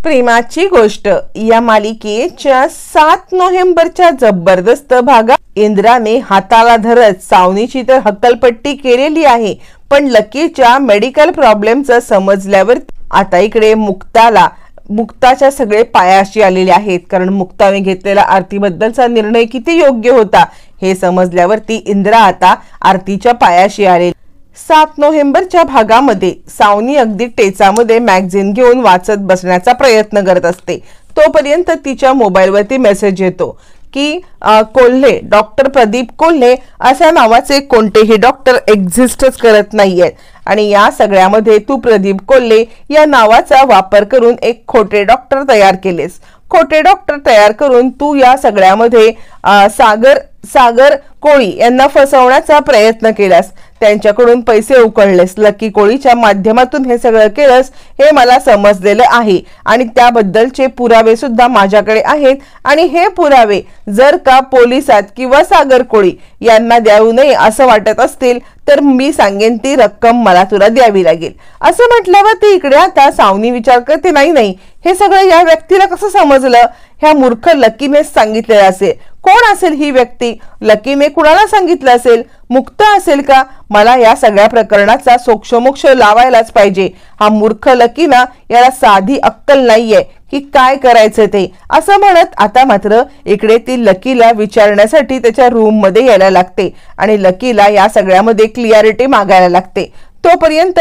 प्रेमाची गोष्ट या मालिकेच्या 7 नोव्हेंबरच्या जबरदस्त भागात इंद्राने हाताला धरत सावनीची तर हक्कलपट्टी केलेली आहे, पण लकीच्या मेडिकल प्रॉब्लेमचं समजल्यावर आता इकडे मुक्ताच्या सगळे पायाशी आलेले आहेत, कारण मुक्ताने घेतलेला आरतीबद्दलचा निर्णय किती योग्य होता हे समजल्यावरती इंद्रा आता आरतीच्या पायाशी आले। 7 नोव्हेंबरच्या भागामध्ये सावनी अगदी टेचामध्ये मॅगझिन घेऊन वाचत बसण्याचा प्रयत्न करत असते। तोपर्यंत तिच्या मोबाईलवरती मेसेज येतो की कोल्हे डॉक्टर प्रदीप कोल्हे अशा नावाचे कोणतेही डॉक्टर एक्झिस्टच करत नाहीयेत आणि या सगळ्यामध्ये तू प्रदीप कोल्हे या नावाचा वापर करून एक खोटे डॉक्टर तयार केलेस। खोटे डॉक्टर तयार करून तू या सगळ्यामध्ये सागर कोळी यांना फसवण्याचा प्रयत्न केलास, त्यांच्याकडून पैसे उकळलेस, लकी कोळीच्या माध्यमातून हे सगळं केलंस हे मला समजलेलं आहे आणि त्याबद्दलचे पुरावे सुद्धा माझ्याकडे आहेत आणि हे पुरावे जर का पोलिसात किंवा सागर कोळी यांना द्यावू नये असं वाटत असतील तर मी सांगेन ती रक्कम मला तुला द्यावी लागेल। असं म्हटल्यावर ती इकडे आता सावनी विचार करते, नाही हे सगळं या व्यक्तीला कसं समजलं? ह्या मूर्ख लकीनेच सांगितलेलं असेल। कोण असेल ही व्यक्ती? लकीने कुणाला सांगितलं असेल? मुक्ता असेल का? मला या सगळ्या प्रकरणाचा सोक्षमोक्ष लावायलाच पाहिजे। हा मूर्ख लकी ना, याला साधी अक्कल नाहीये की काय करायचं ते। असं म्हणत आता मात्र इकडे ती लकीला विचारण्यासाठी त्याच्या रूम मध्ये यायला लागते आणि लकीला या सगळ्यामध्ये क्लिअरिटी मागायला लागते। तोपर्यंत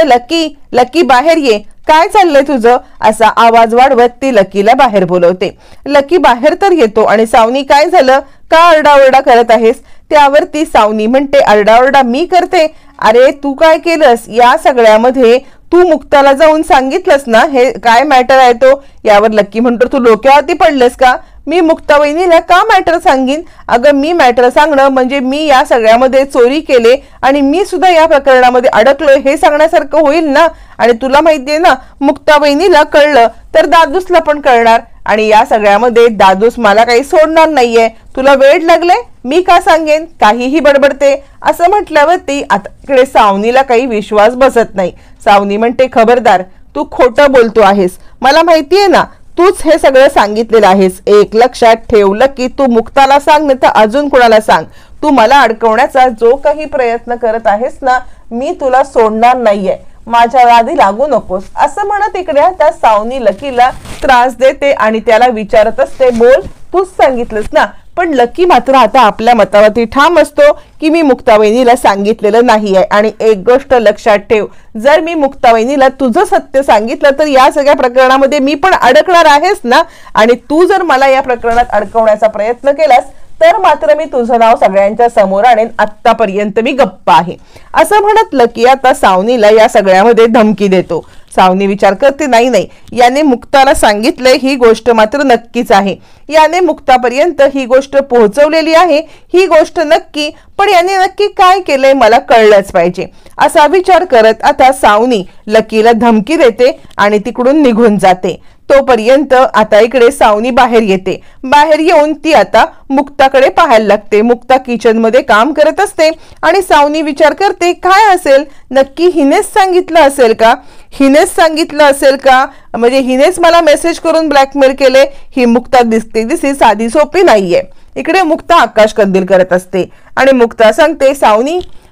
लकी बाहेर ये, काय चाललंय तुझं? असा आवाज वाढवत ती लकीला बाहेर बोलवते। लकी बाहेर तर येतो आणि सावनी काय झालं, का आरडाओरडा करत आहेस? त्यावरती सावनी म्हणते, आरडाओरडा मी करते? अरे तू काय केलंस या सगळ्यामध्ये? तू मुक्ताला जाऊन सांगितलंस ना हे काय मॅटर आहे तो? यावर लकी म्हणतो, तू डोक्यावरती पडलेस का? मी मुक्ता वहिनीला का मॅटर सांगीन? अगं मी मॅटर सांगणं म्हणजे मी या सगळ्यामध्ये चोरी केले आणि मी सुद्धा या प्रकरणामध्ये अडकलोय हे सांगण्यासारखं होईल ना? आणि तुला माहितीये ना, मुक्ता वहिनीला कळलं तर दादूसला पण कळणार आणि या सगळ्यामध्ये दादूस मला काही सोडणार नाहीये। तुला वेळ लागलाय? मी का सांगेन? काहीही बडबडते। असं म्हटल्यावरती आता इकडे सावनीला काही विश्वास बसत नाही। सावनी म्हणते, खबरदार, तू खोटं बोलतो आहेस, मला माहितीये ना तूच हे सगळं सांगितलेलं आहेस। एक लक्षात ठेवलं की तू मुक्ताला सांग नाही तर अजून कोणाला सांग, तू मला अडकवण्याचा जो काही प्रयत्न करत आहेस ना, मी तुला सोडणार नाहीये, माझ्या वादी लागू नकोस। असं म्हणत इकडे आता सावनी लकीला त्रास देते आणि त्याला विचारत असते, बोल, तूच सांगितलंस ना? पण लकी मात्र आता आपल्या मतावरती ठाम असतो की मी मुक्ता वहिनीला सांगितलेलं नाहीये आणि एक गोष्ट लक्षात ठेव, जर मी मुक्ता वहिनीला तुझं सत्य सांगितलं तर या सगळ्या प्रकरणामध्ये मी पण अडकणार आहेस ना, आणि तू जर मला या प्रकरणात अडकवण्याचा प्रयत्न केलास तर मात्र मी तुझं नाव सगळ्यांच्या समोर आणेन, आतापर्यंत मी गप्प आहे। असं म्हणत लकी आता सावनीला या सगळ्यामध्ये धमकी देतो। सावनी विचार करते, नाही याने मुक्ताला सांगितलंय ही गोष्ट मात्र नक्कीच आहे, याने मुक्तापर्यंत ही गोष्ट पोहोचवलेली आहे ही गोष्ट नक्की, पण याने नक्की काय केलंय मला कळलंच पाहिजे। असा विचार करत आता सावनी लकीला धमकी देते आणि तिकडून निघून जाते। तोपर्यंत आता इकडे सावनी बाहेर येते। बाहेर येऊन ती आता मुक्ताकडे पाहायला लागते। मुक्ता किचन मध्ये काम करत असते आणि सावनी विचार करते, काय असेल नक्की? हिनेच सांगितलं असेल का? हिनेच सांगितलं असेल का? म्हणजे हिनेच मला मेसेज करून ब्लॅकमेल केले? ही मुक्ता दिसते साधी सोपी नाहीये। इकडे मुक्ता आकाश कंदील करत असते आणि मुक्ता सांगते,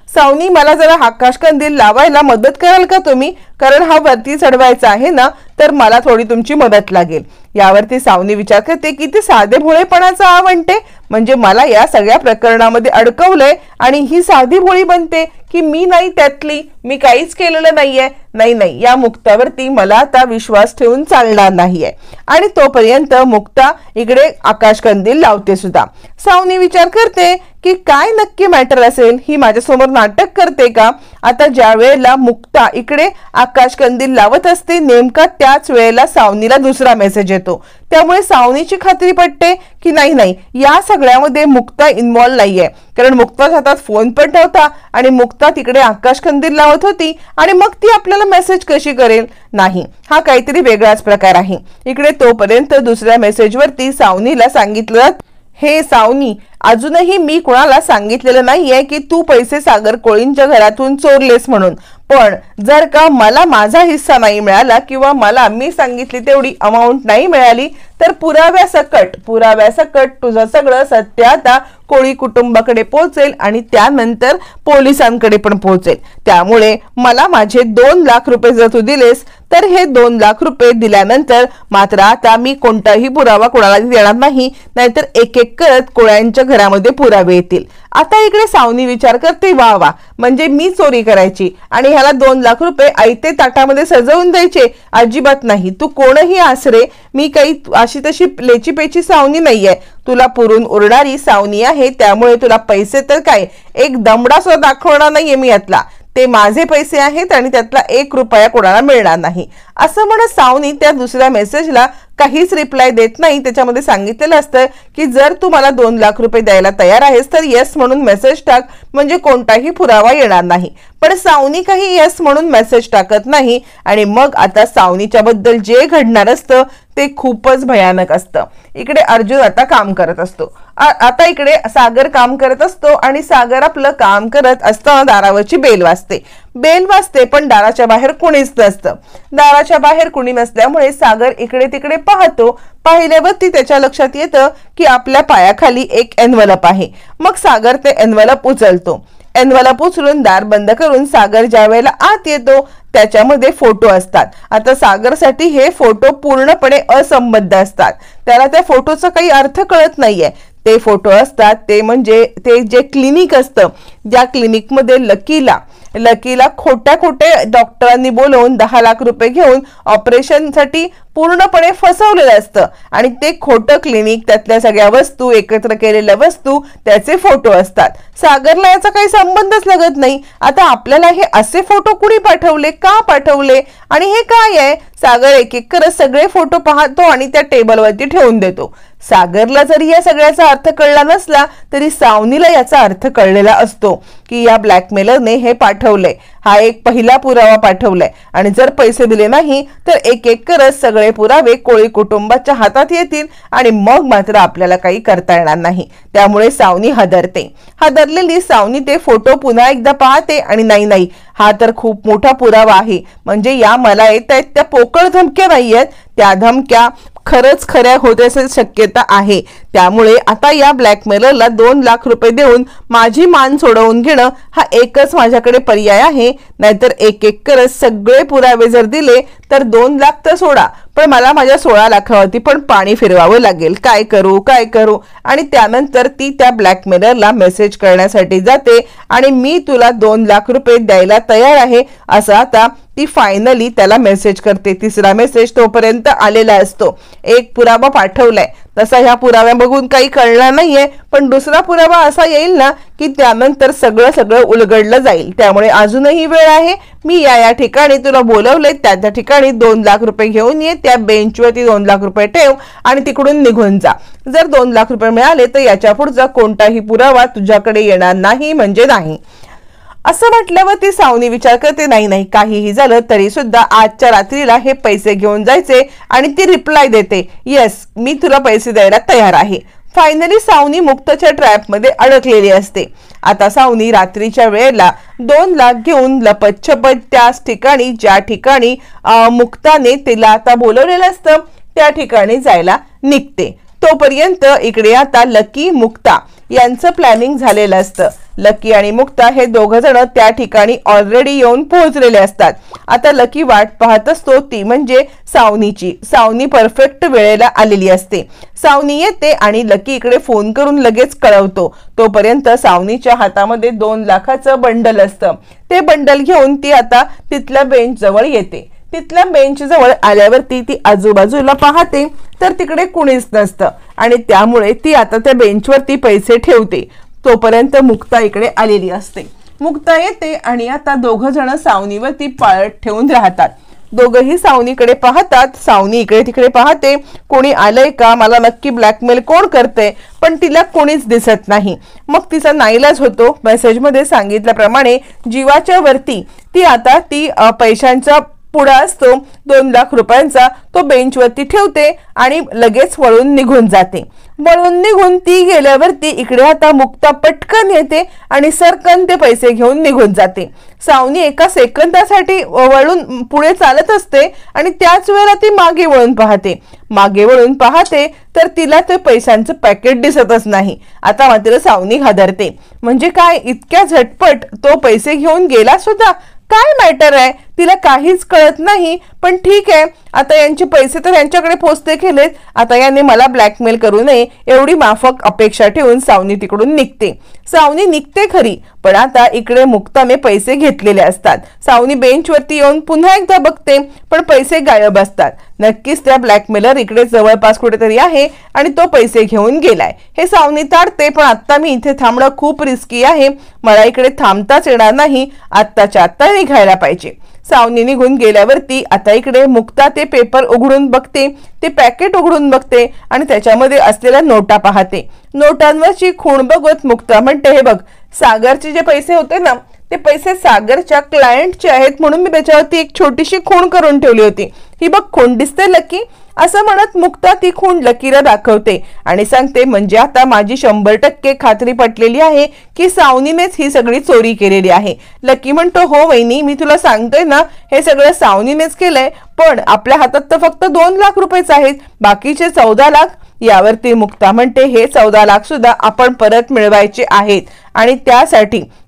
सावनी मला जरा आकाश कंदील लावायला मदत कराल का तुम्ही? कारण हा वरती चढवायचा आहे ना, तर मला थोडी तुमची मदत लागेल। यावरती सावनी विचार करते, किती साधे भोळेपणाचा आवडते, म्हणजे मला या सगळ्या प्रकरणामध्ये अडकवलंय आणि ही साधी भोळी बनते की मी नाही त्यातली, मी काहीच केलेलं नाहीये। नाही या मुक्तावरती मला आता विश्वास ठेवून चालणार नाहीये। आणि तोपर्यंत मुक्ता इकडे आकाश कंदील लावते सुद्धा। सावनी विचार करते की काय नक्की मॅटर असेल, ही माझ्यासमोर नाटक करते का? आता ज्या वेळेला मुक्ता इकडे आकाश कंदील लावत असते नेमका त्याच वेळेला सावनीला दुसरा मेसेज येतो, त्यामुळे सावनीची खात्री पटते की नाही या सगळ्यामध्ये मुक्ता इन्व्हॉल्व नाहीये, कारण मुक्ताच्या हातात फोन पण ठेवता आणि मुक्ता तिकडे आकाश कंदील लावत होती आणि मग ती आपल्याला मेसेज कशी करेल? नाही, हा काहीतरी वेगळाच प्रकार आहे। इकडे तोपर्यंत दुसऱ्या मेसेजवरती सावनीला सांगितलं, हे सावनी, अजूनही मी कोणाला सांगितलेलं नाहीये की तू पैसे सागर कोळींच्या घरातून चोरलेस म्हणून, पण जर का मला माझा हिस्सा नाही मिळाला किंवा मला मी सांगितली तेवढी अमाऊंट नाही मिळाली तर पुराव्यासकट तुझं सगळं सत्य आता कोळी कुटुंबाकडे पोहोचेल आणि त्यानंतर पोलिसांकडे पण पोहोचेल। त्यामुळे मला माझे 2 लाख रुपये जर तू दिलेस तर हे 2 लाख रुपये दिल्यानंतर मात्र आता मी कोणताही पुरावा कोणाला देणार नाही, नाहीतर एक एक करत कोळ्यांच्या घरामध्ये पुरावे येतील। आता इकडे सावनी विचार करते, वा वा, म्हणजे मी चोरी करायची आणि ह्याला 2 लाख रुपये आयते ताटामध्ये सजवून द्यायचे? अजिबात नाही, तू कोणही आसरे, मी काही अशी तशी लेची पेची सावनी नाहीये, तुला पुरून उरणारी सावनी आहे। त्यामुळे तुला पैसे तर काय, एक दमडा सुद्धा दाखवणार नाहीये मी यातला, ते माझे पैसे आहेत आणि त्यातला 1 रुपया कोणाला मिळणार नाही असं म्हणत सावनी त्या दुसऱ्या मेसेजला काहीच रिप्लाय देत नाही। त्याच्यामध्ये सांगितलेलं असतं की जर तू मला 2 लाख रुपये द्यायला तयार आहेस तर येस म्हणून मेसेज टाक, म्हणजे कोणताही पुरावा येणार नाही। पण सावनी काही येस म्हणून मेसेज टाकत नाही आणि मग आता सावनीच्या बद्दल जे घडणार असतं ते खूपच भयानक असतं। इकडे अर्जुन आता काम करत असतो, आता इकडे सागर काम करत असतो आणि सागर आपलं काम करत असताना दारावरची बेल वाजते पण दाराच्या बाहेर कोणीच नसतं। दाराच्या बाहेर कोणी नसल्यामुळे सागर इकडे तिकडे पाहिल्यावरती त्याच्या लक्षात येतं की आपल्या पायाखाली एक एन्व्हलप आहे। मग सागर ते एन्व्हलप उचलतो, एन्व्हलप उचलून दार बंद करून सागर ज्या वेळेला आत येतो त्याच्यामध्ये फोटो असतात। आता सागरसाठी हे फोटो पूर्णपणे असंबद्ध असतात, त्याला त्या फोटोचा काही अर्थ कळत नाहीये। ते फोटो असतात ते म्हणजे ते जे क्लिनिक असतं, ज्या क्लिनिकमध्ये लकीला खोट्या डॉक्टरांनी बोलवून 10 लाख रुपये घेऊन ऑपरेशनसाठी पूर्णपणे फसवलेलं असतं आणि ते खोटं क्लिनिक, त्यातल्या सगळ्या वस्तू, एकत्र केलेल्या वस्तू, त्याचे फोटो असतात। सागरला याचा काही संबंधच लागत नाही। आता आपल्याला हे असे फोटो कुणी पाठवले, का पाठवले आणि हे काय आहे? सागर एक एक करत सगळे फोटो पाहतो आणि त्या टेबलवरती ठेवून देतो। सागरला जरी या सगळ्याचा अर्थ कळला नसला तरी सावनीला याचा अर्थ कळलेला असतो की या ब्लॅकमेलरने हे पाठवलंय, हा एक पहिला पुरावा पाठवलाय आणि जर पैसे दिले नाही तर एक एक करत सगळे पुरावे कोळी कुटुंबाच्या हातात येतील आणि मग मात्र आपल्याला काही करता येणार नाही। त्यामुळे सावनी हादरलेली सावनी ते फोटो पुन्हा एकदा पाहते आणि नाही, हा तर खूप मोठा पुरावा आहे, म्हणजे या मला येत आहेत त्या पोकळ धमक्या नाहीयेत, त्या धमक्या खरंच खऱ्या होण्याची शक्यता आहे। त्यामुळे आता या ब्लॅकमेलरला 2 लाख रुपये देऊन माझी मान सोडवून घेणं हा एकच माझ्याकडे पर्याय आहे, नाहीतर एक एक करत सगळे पुरावे जर दिले तर 2 लाख तर सोडा, पण मला माझ्या 16 लाखावरती पण पाणी फिरवावं लागेल, काय करू। आणि त्यानंतर ती त्या ब्लॅकमेलरला मेसेज करण्यासाठी जाते आणि मी तुला 2 लाख रुपये द्यायला तयार आहे असं आता ती फायनली त्याला मेसेज करते। तिसरा मेसेज तोपर्यंत आलेला असतो, एक पुरावा पाठवलाय, तसा ह्या पुराव्या बघून काही कळणार नाहीये, पण दुसरा पुरावा असा येईल ना की त्यानंतर सगळं उलगडलं जाईल। त्यामुळे अजूनही वेळ आहे, मी या ठिकाणी तुला बोलवले, त्या ठिकाणी 2 लाख रुपये घेऊन ये, त्या बेंचवरती 2 लाख रुपये ठेव आणि तिकडून निघून जा। जर 2 लाख रुपये मिळाले तर याच्या पुढचा कोणताही पुरावा तुझ्याकडे येणार नाही म्हणजे नाही। असं म्हटल्यावर ती सावनी विचार करते, नाही, काहीही झालं तरी सुद्धा आजच्या रात्रीला हे पैसे घेऊन जायचे आणि ती रिप्लाय देते, येस मी तुला पैसे द्यायला तयार आहे। फायनली सावनी मुक्ताच्या ट्रॅपमध्ये अडकलेली असते। आता सावनी रात्रीच्या वेळेला 2 लाख घेऊन लपतछपत त्याच ठिकाणी ज्या ठिकाणी मुक्ताने तिला आता बोलवलेलं असतं त्या ठिकाणी जायला निघते। तोपर्यंत इकडे आता लकी मुक्ता यांचं प्लॅनिंग झालेलं असतं। लकी आणि मुक्ता हे दोघ जण त्या ठिकाणी ऑलरेडी येऊन पोहोचलेले असतात। आता लकी वाट पाहत असतो ती म्हणजे सावनीची। सावनी परफेक्ट वेळेला आलेली असते। सावनी येते आणि लकी इकडे फोन करून लगेच कळवतो। तोपर्यंत सावनीच्या हातामध्ये 2 लाखाचं बंडल असतं। ते बंडल घेऊन ती आता तिथल्या बेंच जवळ येते। तिथल्या बेंच जवळ आल्यावरती ती आजूबाजूला पाहते तर तिकडे कुणीच नसतं आणि त्यामुळे ती आता त्या बेंचवरती पैसे ठेवते। तोपर्यंत मुक्ता इकडे आलेली असते। मुक्ता येते आणि आता दोघ जण सावनीवरती पाळत ठेवून राहतात। दोघही सावनीकडे पाहतात, सावनी इकडे तिकडे पाहते, कोणी आलंय का, मला नक्की ब्लॅकमेल कोण करते, पण तिला कोणीच दिसत नाही। मग तिचा नाईलाज होतो। मेसेजमध्ये सांगितल्याप्रमाणे जीवाच्या वरती ती आता पैशांचा पुडा असतो 2 लाख रुपयांचा, तो बेंचवरती ठेवते आणि लगेच वळून निघून जाते. वळून निघून ती गेल्यावरती इकडे आता मुक्ता पटकन येते आणि सरकन ते पैसे घेऊन निघून जाते. सावनी एका सेकंदासाठी वळून पुढे चालत असते आणि त्याच वेळेला ती मागे वळून पाहते. मागे वळून पाहते तर तिला ते पैशांचं पॅकेट दिसतच नाही. आता मात्र सावनी हादरते. म्हणजे काय, इतक्या झटपट तो पैसे घेऊन गेला सुद्धा? काय मॅटर आहे, तिला काहीच कळत नाही. पण ठीक आहे, आता यांचे पैसे तर यांच्याकडे पोचते केलेत, आता याने मला ब्लॅकमेल करू नये एवढी माफक अपेक्षा ठेवून सावनी तिकडून निघते. सावनी निघते खरी, पण आता इकडे मुक्ताने पैसे घेतलेले असतात. सावनी बेंचवरती येऊन पुन्हा एकदा बघते, पण पैसे गायब असतात. नक्कीच त्या ब्लॅकमेलर इकडे जवळपास कुठेतरी आहे आणि तो पैसे घेऊन गेलाय. हे सावनी ताडते, पण आता मी इथे थांबणं खूप रिस्की आहे, मला इकडे थांबताच येणार नाही, आत्ताच्या आत्ता निघायला पाहिजे. सावनी निघून गेल्यावरती आता इकडे मुक्ता ते पेपर उघडून बघते, ते पॅकेट उघडून बघते आणि त्याच्यामध्ये असलेल्या नोटा पाहते. नोटांवरची खूण बघत मुक्ता म्हणते, हे बघ, सागरचे जे पैसे होते ना, ते पैसे सागरच्या क्लायंटचे आहेत, म्हणून मी त्याच्यावरती एक छोटीशी खूण करून ठेवली होती. ही बघ खूण दिसते लकी, असं म्हणत मुक्ता ती खूण लकीला दाखवते आणि सांगते, म्हणजे आता माझी 100% खात्री पटलेली आहे की सावनीनेच ही सगळी चोरी केलेली आहे. लकी म्हणतो, हो वहिनी, मी तुला सांगतोय ना, हे सगळं सावनीनेच केलंय, पण आपल्या हातात तर फक्त 2 लाख रुपयेच आहेत, बाकीचे 14 लाख. यावरती मुक्ता म्हणते, हे 14 लाख सुद्धा आपण परत मिळवायचे आहेत आणि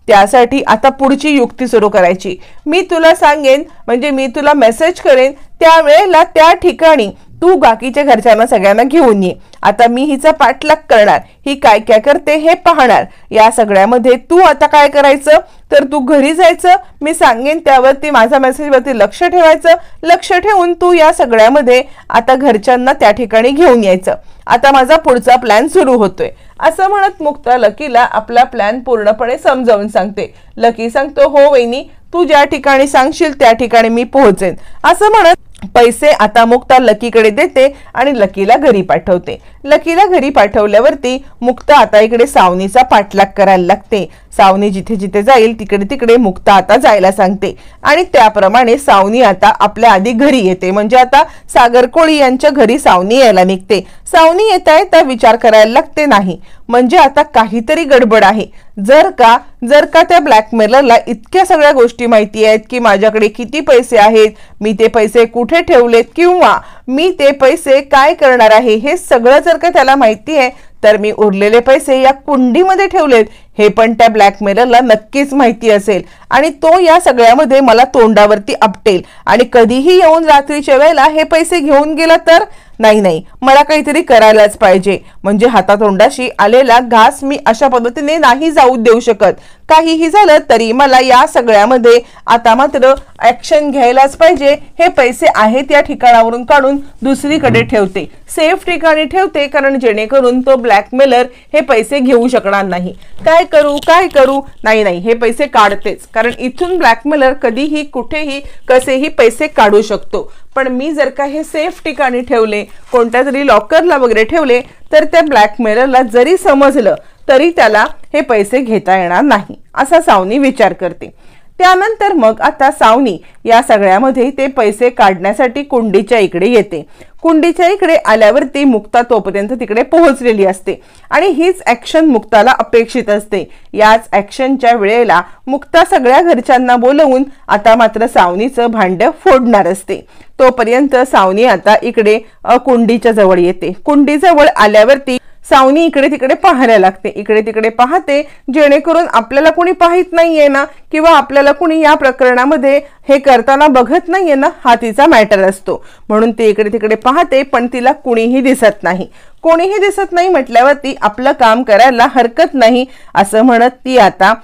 त्यासाठी आता पुढची युक्ती सुरू करायची. मी तुला सांगेन, म्हणजे मी तुला मेसेज करेन, त्यावेळेला त्या ठिकाणी तू बाकीच्या घरच्यांना सगळ्यांना घेऊन ये. आता मी हिचा पाठलाग करणार, ही काय काय करते हे पाहणार. या सगळ्यामध्ये तू आता काय करायचं तर तू घरी जायचं, मी सांगेन त्यावरती माझ्या मेसेजवरती लक्ष ठेवायचं. लक्ष ठेवून तू या सगळ्यामध्ये आता घरच्यांना त्या ठिकाणी घेऊन यायचं. आता माझा पुढचा प्लॅन सुरू होतोय, असं म्हणत मुक्ता लकीला आपला प्लॅन पूर्णपणे समजावून सांगते. लकी सांगतो, हो वहिनी, तू ज्या ठिकाणी सांगशील त्या ठिकाणी मी पोहोचेन. असं म्हणत पैसे आता मुक्ता लकीकडे देते आणि लकीला घरी पाठवते. लकीला घरी पाठवल्यावरती मुक्ता आता इकडे सावनीचा पाठलाग करायला लागते. सावनी जिथे जिथे जाईल तिकडे तिकडे मुक्ता आता जायला सांगते आणि त्याप्रमाणे सावनी आता आपल्या आधी घरी येते. म्हणजे आता सागर कोळी यांच्या घरी सावनी यायला निघते. सावनी येता येता विचार करायला लागते, नाही म्हणजे आता काहीतरी गडबड आहे. जर का त्या ब्लॅकमेलरला इतक्या सगळ्या गोष्टी माहिती आहेत की माझ्याकडे किती पैसे आहेत, मी ते पैसे कुठे ठेवलेत किंवा मी ते पैसे काय करणार आहे, हे सगळं जर का त्याला माहिती आहे, तर मी उरलेले पैसे या कुंडीमध्ये ठेवलेत हे पण त्या ब्लॅकमेलरला नक्कीच माहिती असेल आणि तो या सगळ्यामध्ये मला तोंडावरती आपटेल आणि कधीही येऊन रात्रीच्या वेळेला हे पैसे घेऊन गेला तर नाही, मला काहीतरी करायलाच पाहिजे. म्हणजे हातातोंडाशी आलेला घास मी अशा पद्धतीने नाही जाऊ देऊ शकत. काहीही झालं तरी मला या सगळ्यामध्ये आता मात्र ऍक्शन घ्यायलाच पाहिजे. हे पैसे आहेत या ठिकाणावरून काढून दुसरीकडे ठेवते, सेफ ठिकाणी ठेवते, कारण जेणेकरून तो ब्लॅकमेलर हे पैसे घेऊ शकणार नाही. काय करू, नाही, हे पैसे काढतेच, कारण इथून ब्लॅकमेलर कधीही कुठेही कसेही पैसे काढू शकतो. पण मी जर का हे सेफ ठिकाणी ठेवले, कोणत्या तरी लॉकरला वगैरे ठेवले, तर त्या ब्लॅकमेलरला जरी समजलं तरी त्याला हे पैसे घेता येणार नाही, असा सावनी विचार करते. त्यानंतर मग आता सावनी या सगळ्यामध्ये ते पैसे काढण्यासाठी कुंडीच्या इकडे येते. कुंडीच्या इकडे आल्यावरती मुक्ता तोपर्यंत तिकडे पोहोचलेली असते आणि हीच ऍक्शन मुक्ताला अपेक्षित असते. याच ऍक्शनच्या वेळेला मुक्ता सगळ्या घरच्यांना बोलवून आता मात्र सावनीचं भांडं फोडणार असते. तोपर्यंत सावनी आता इकडे कुंडीच्या जवळ येते. कुंडीजवळ आल्यावरती सावनी इकडे तिकडे पाहायला लागते. इकडे तिकडे पाहते जेणेकरून आपल्याला कोणी पाहित नाहीये ना, किंवा आपल्याला कोणी या प्रकरणामध्ये हे करताना बघत नाहीये ना, हा तिचा मॅटर असतो. म्हणून ती इकडे तिकडे पाहते, पण तिला कोणीही दिसत नाही. कोणीही दिसत नाही म्हटल्यावरती आपलं काम करायला हरकत नाही, असं म्हणत ती आता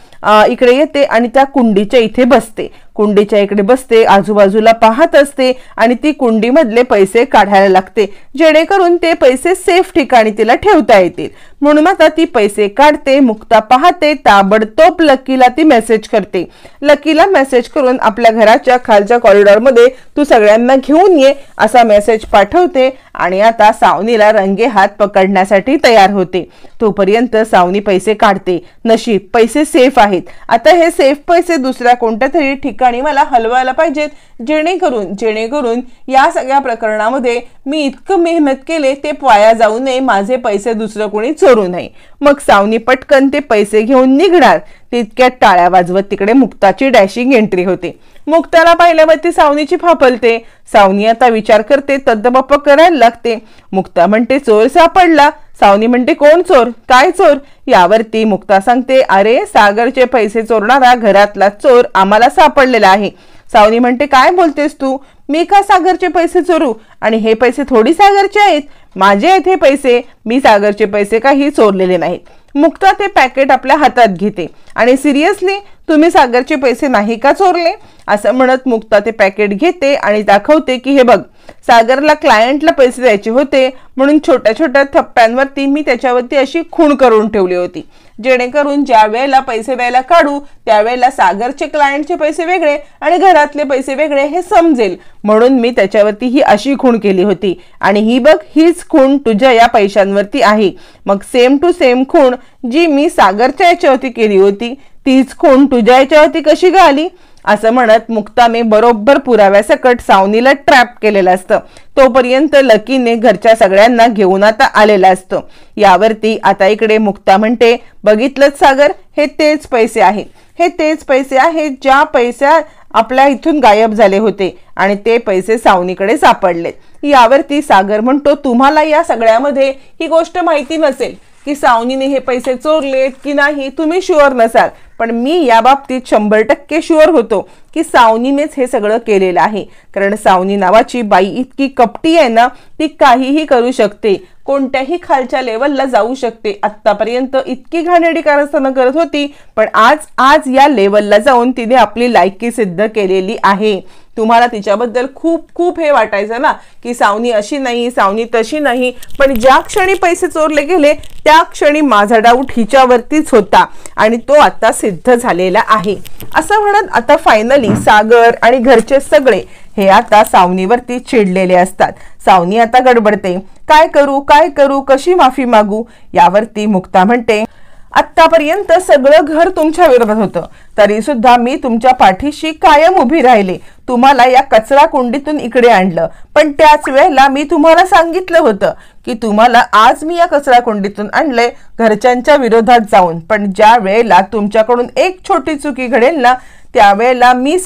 इकडे येते आणि त्या कुंडीच्या इथे बसते. कुंडीच्या इकडे बसते, आजूबाजूला पाहत असते आणि ती कुंडीमधले पैसे काढायला लागते, जेणेकरून ते पैसे सेफ ठिकाणी तिला ठेवता येतील. म्हणून आता ती पैसे काढते. मुक्ता पाहते, ताबडतोब लकीला ती मेसेज करते. लकीला मेसेज करून आपल्या घराच्या खालच्या कॉरिडॉरमध्ये तू सगळ्यांना घेऊन ये असा मेसेज पाठवते आणि आता सावनीला रंगे हात पकडण्यासाठी तयार होते. तोपर्यंत सावनी पैसे काढते. नशीब पैसे सेफ आहेत. आता हे सेफ पैसे दुसऱ्या कोणत्या तरी ठिकाणी मला हलवायला पाहिजेत, जेणेकरून या सगळ्या प्रकरणामध्ये मी इतकं मेहनत केले ते वाया जाऊ नये, माझे पैसे दुसरं कोणी चोरू नये. मग सावनी पटकन ते पैसे घेऊन निघणार. तितक्यात टाळ्या वाजवत तिकडे मुक्ताची डॅशिंग एंट्री होते. मुक्ताला पाहिल्यावरती सावनीची फापलते. सावनी आता विचार करते, तद्दबप्प करायला लागते. मुक्ता म्हणते चोर सापडला. सावनी म्हणते कोण चोर, काय चोर? यावरती मुक्ता सांगते, अरे सागरचे पैसे चोरणारा घरातला चोर आम्हाला सापडलेला आहे. सावनी म्हणते काय बोलतेस तू? मी का सागरचे पैसे चोरू? आणि हे पैसे थोडी सागरचे आहेत, माझे आहेत हे पैसे. मी सागरचे पैसे काही चोरलेले नाहीत. मुक्ता ते पॅकेट आपल्या हातात घेते आणि सिरियसली तुम्ही सागरचे पैसे नाही का चोरले असं म्हणत मुक्ता ते पॅकेट घेते आणि दाखवते की हे बघ, सागरला क्लायंटला पैसे द्यायचे होते म्हणून छोट्या छोट्या थप्प्यांवरती मी त्याच्यावरती अशी खूण करून ठेवली होती, जेणेकरून ज्या वेळेला पैसे द्यायला काढू त्यावेळेला सागरचे क्लायंटचे पैसे वेगळे आणि घरातले पैसे वेगळे हे समजेल म्हणून मी त्याच्यावरती ही अशी खूण केली होती. आणि ही बघ, हीच खूण तुझ्या या पैशांवरती आहे. मग सेम टू सेम खूण जी मी सागरच्या याच्यावरती केली होती तीच खूण तुझ्या याच्यावरती कशी ग आली असं म्हणत मुक्ताने बरोबर पुराव्यासकट सावनीला ट्रॅप केलेलं असतं. तोपर्यंत लकीने घरच्या सगळ्यांना घेऊन आता आलेला असतो. यावरती आता इकडे मुक्ता म्हणते, बघितलंच सागर, हे तेच पैसे आहेत, हे तेच पैसे आहेत ज्या पैसा आपल्या इथून गायब झाले होते आणि ते पैसे सावनीकडे सापडलेत. यावरती सागर म्हणतो, तुम्हाला या सगळ्यामध्ये ही गोष्ट माहिती नसेल की सावनीने हे पैसे चोरलेत की नाही, तुम्ही शुअर नसाल, पण मी या बाबतीत 100% शुअर होतो की सावनीनेच हे सगळं केलेलं आहे. कारण सावनी नावाची बाई इतकी कपटी आहे ना, ती काहीही करू शकते, कोणत्याही खालच्या लेवलला जाऊ शकते. आतापर्यंत इतकी घाणेरडी कारस्थानं करत होती, पण आज या लेवलला जाऊन तिने आपली लायकी सिद्ध केलेली आहे. तुम्हाला तिच्याबद्दल खूप हे वाटायचं ना की सावनी अशी नाही, सावनी तशी नाही, पण ज्या क्षणी पैसे चोरले गेले त्या क्षणी माझा डाऊट हिच्यावरतीच होता आणि तो आता सिद्ध झालेला आहे. असं म्हणत आता फायनली सागर आणि घरचे सगळे हे आता सावनीवरती चिडलेले असतात. सावनी आता गडबडते, काय करू, कशी माफी मागू? यावरती मुक्ता म्हणते, आतापर्यंत सगळं घर तुमच्या विरोधात होतं, तरी सुद्धा मी तुमच्या पाठीशी कायम उभी राहिले. तुम्हाला या कचरा कुंडीतून इकडे आणलं, पण त्याच वेळेला मी तुम्हाला सांगितलं होतं की तुम्हाला आज मी या कचरा कुंडीतून आणलंय घरच्यांच्या विरोधात जाऊन, पण ज्या वेळेला तुमच्याकडून एक छोटी चुकी घडेल ना त्यावेळेला मी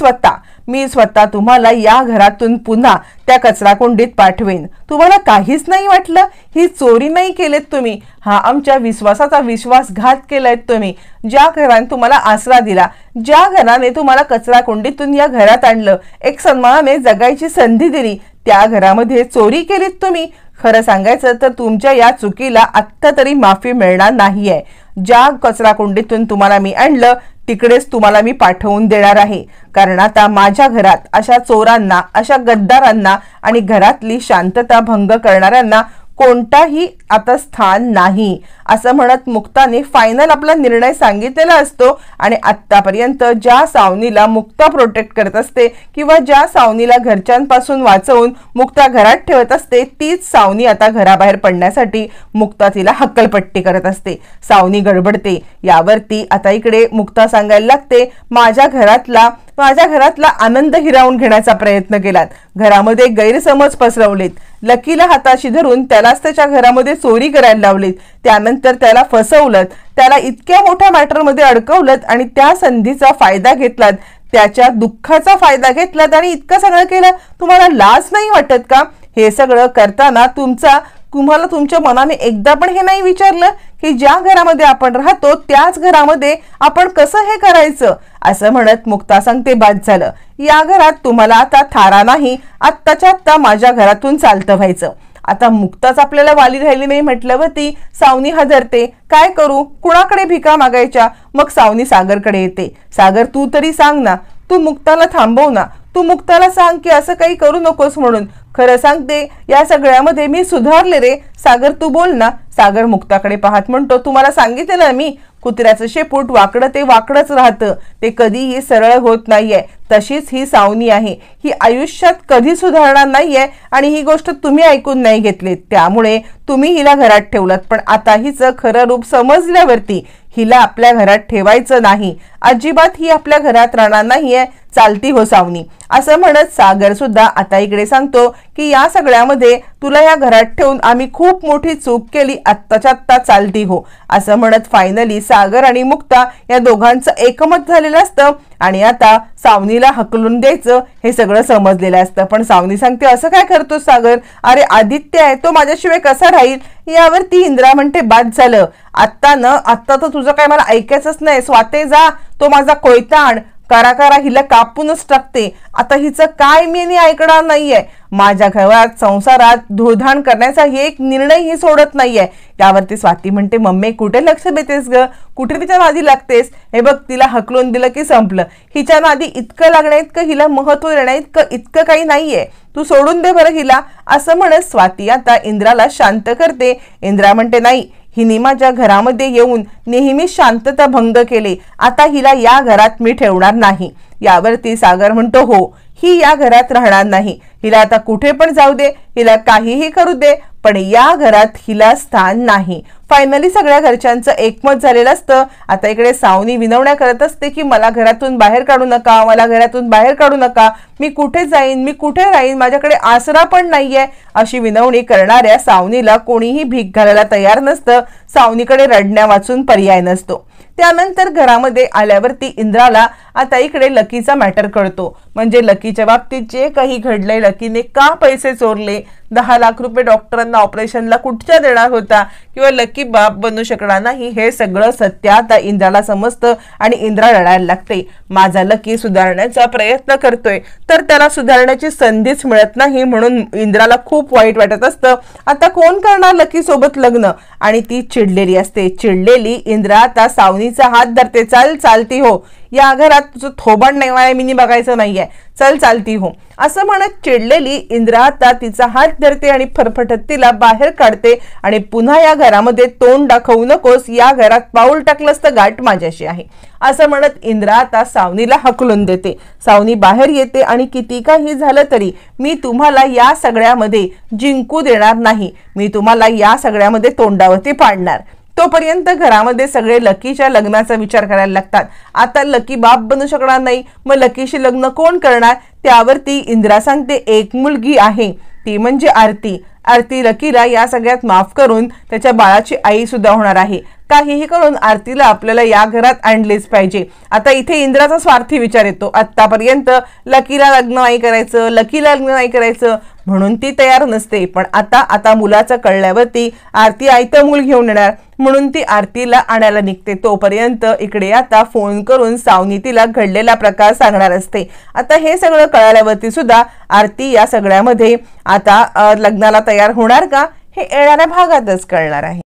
स्वतः तुम्हाला या घरातून पुन्हा त्या कचरा कुंडीत पाठवेन. तुम्हाला काहीच नाही वाटलं? ही चोरी नाही केलेत तुम्ही, हा आमच्या विश्वासाचा विश्वासघात केलाय तुम्ही. ज्या घराने तुम्हाला आसरा दिला, ज्या घराने तुम्हाला कचरा कुंडीतून या घरात आणलं, एक सन्मानाने जगायची संधी दिली, त्या घरामध्ये चोरी केलीत तुम्ही. खरं सांगायचं तर तुमच्या या चुकीला आत्ता तरी माफी मिळणार नाहीये. ज्या कचरा कुंडीतून तुम्हाला मी आणलं तिकडेच तुम्हाला मी पाठवून देणार आहे. कारण आता माझ्या घरात अशा चोरांना, अशा गद्दारांना आणि घरातली शांतता भंग करणाऱ्यांना कोणताही आता स्थान नाही. असं म्हणत मुक्ताने फायनल आपला निर्णय सांगितलेला असतो आणि आतापर्यंत ज्या सावनीला मुक्ता प्रोटेक्ट करत असते किंवा ज्या सावनीला घरच्यांपासून वाचवून मुक्ता घरात ठेवत असते तीच सावनी आता घराबाहेर पडण्यासाठी मुक्ता तिला हक्कलपट्टी करत असते. सावनी गडबडते. यावरती आता इकडे मुक्ता सांगायला लागते, माझ्या घरातला आनंद हिरावून घेण्याचा प्रयत्न केलात, घरामध्ये गैरसमज पसरवलेत, लकीला हाताशी धरून त्यालाच त्याच्या घरामध्ये चोरी करायला लावलीत, त्यानंतर त्याला फसवलं, त्याला इतक्या मोठ्या मॅटरमध्ये अडकवलं आणि त्या संधीचा फायदा घेतलात, त्याच्या दुःखाचा फायदा घेतलात आणि इतकं सगळं केलं. तुम्हाला लाज नाही वाटत का? हे सगळं करताना तुम्हाला तुमच्या मनाने एकदा पण हे नाही विचारलं की ज्या घरामध्ये आपण राहतो त्याच घरामध्ये आपण कसं हे करायचं? असं म्हणत मुक्ता सांगते, बाद झालं, या घरात तुम्हाला आता थारा नाही, आत्ताच्या आत्ता माझ्या घरातून चालतं व्हायचं. आता मुक्ताच आपल्याला वाली राहिली नाही म्हटल्यावरती सावनी हादरते. काय करू? कुणाकडे भिका मागायच्या? मग सावनी सागरकडे येते. सागर, तू तरी सांग ना, तू मुक्ताला थांबव ना, तू मुक्ताला सांग की असं काही करू नकोस म्हणून. खरं सांगते या सगळ्यामध्ये मी सुधारले रे. सागर, तू बोल ना. सागर मुक्ताकडे पाहत म्हणतो, तुम्हाला सांगितलं मी कुत्र्याचं शेपूट वाकडं ते वाकडंच राहतं, ते कधीही सरळ होत नाहीये. तशीच ही सावनी आहे. ही आयुष्यात कधी सुधारणार नाहीये आणि ही गोष्ट तुम्ही ऐकून नाही घेतली, त्यामुळे तुम्ही हिला घरात ठेवलं. पण आता हिचं खरं रूप समजल्यावरती हिला आपल्या घरात ठेवायचं नाही. अजिबात ही आपल्या घरात राहणार नाहीये. चालती हो सावनी, असं म्हणत सागर सुद्धा आता इकडे सांगतो की या सगळ्यामध्ये तुला या घरात ठेवून आम्ही खूप मोठी चूक केली, आत्ताच्या आत्ता चालती हो, असं म्हणत फायनली सागर आणि मुक्ता या दोघांचं एकमत झालेलं असतं आणि आता सावनीला हकलून द्यायचं हे सगळं समजलेलं असतं. पण सावनी सांगते, असं काय करतो सागर, अरे आदित्य आहे तो, माझ्याशिवाय कसा राहील. यावरती इंद्रा म्हणते, बाद झालं आत्ता तर तुझं काय मला ऐकायचंच नाही. स्वाते जा, तो माझा कोयता आण, करा करा हिला कापूनच टाकते. आता हिचं काय मी ऐकणार नाहीये. माझ्या घरात संसारात धुळधाण करण्याचा हे एक निर्णय ही सोडत नाहीये. यावरती स्वाती म्हणते, मम्मी कुठे लक्ष देतेस ग, कुठे तिच्या नादी लागतेस. हे बघ, तिला हकलून दिलं की संपलं. हिच्या नादी इतकं लागण्या इतकं, हिला महत्व देण्या इतकं काही नाहीये. तू सोडून दे बरं हिला, असं म्हणत स्वाती आता इंद्राला शांत करते. इंद्रा म्हणते, नाही, हिने माझ्या घरामध्ये येऊन नेहमी शांतता भंग केले. आता हिला या घरात मी ठेवणार नाही. यावरती सागर म्हणतो, हो, ही या घरात राहणार नाही. हिला आता कुठे पण जाऊ दे, हिला काहीही करू दे, पण या घरात हिला स्थान नाही. फायनली सगळ्या घरच्यांचं एकमत झालेलं असतं. आता इकडे सावनी विनवण्या करत असते की मला घरातून बाहेर काढू नका, मला घरातून बाहेर काढू नका, मी कुठे जाईन, मी कुठे राहीन, माझ्याकडे आसरा पण नाहीये. अशी विनवणी करणाऱ्या सावनीला कोणीही भीक घालायला तयार नसतं. सावनीकडे रडण्या वाचून पर्याय नसतो. त्यानंतर घरामध्ये आल्यावरती इंद्राला आता इकडे लकीचा मॅटर कळतो. म्हणजे लकीच्या बाबतीत जे काही घडलंय, लकीने का पैसे चोरले, 10 लाख रुपये डॉक्टरांना ऑपरेशनला कुठच्या देणार होता, किंवा लकी बाप बनू शकणार नाही, हे सगळं सत्य आता इंद्राला समजतं आणि इंद्रा रडायला लागते. माझा लकी सुधारण्याचा प्रयत्न करतोय तर त्याला सुधारण्याची संधीच मिळत नाही, म्हणून इंद्राला खूप वाईट वाटत असतं. आता कोण करणार लकी सोबत लग्न, आणि ती चिडलेली असते. चिडलेली इंद्रा आता सावनीचा हात धरते, चालती हो, या घरात तुझं थोबड नाही मी बघायचं नाहीये, चालती हो, असं म्हणत चिडलेली इंद्रा आता तिचा हात धरते आणि फरफटत तिला बाहेर काढते आणि पुन्हा या घरामध्ये तोंड दाखवू नकोस, या घरात पाऊल टाकलंस तर गाठ माझ्याशी आहे, असं म्हणत इंद्रा आता सावनीला हकलून देते. सावनी बाहेर येते आणि किती काही झालं तरी मी तुम्हाला या सगळ्यामध्ये जिंकू देणार नाही, मी तुम्हाला या सगळ्यामध्ये तोंडावरती पाडणार. तोपर्यंत घरामध्ये सगळे लकीच्या लग्नाचा विचार करायला लागतात. आता लकी बाप बनू शकणार नाही, मग लकीशी लग्न कोण करणार. त्यावरती इंद्रा सांगते, एक मुलगी आहे, ती म्हणजे आरती. आरती लकीला या सगळ्यात माफ करून त्याच्या बाळाची आई सुद्धा होणार आहे. काहीही करून आरतीला आपल्याला या घरात आणलेच पाहिजे. आता इथे इंद्राचा स्वार्थी विचार येतो. आतापर्यंत लकीला लग्न नाही करायचं म्हणून ती तयार नसते, पण आता मुलाचं कळल्यावरती आरती आयतं मूल घेऊन येणार म्हणून ती आरतीला आणायला निघते. तोपर्यंत इकडे आता फोन करून सावनी तिला घडलेला प्रकार सांगणार असते. आता हे सगळं कळल्यावरती सुद्धा आरती या सगळ्यामध्ये आता लग्नाला तयार होणार का, हे येणाऱ्या भागातच कळणार आहे.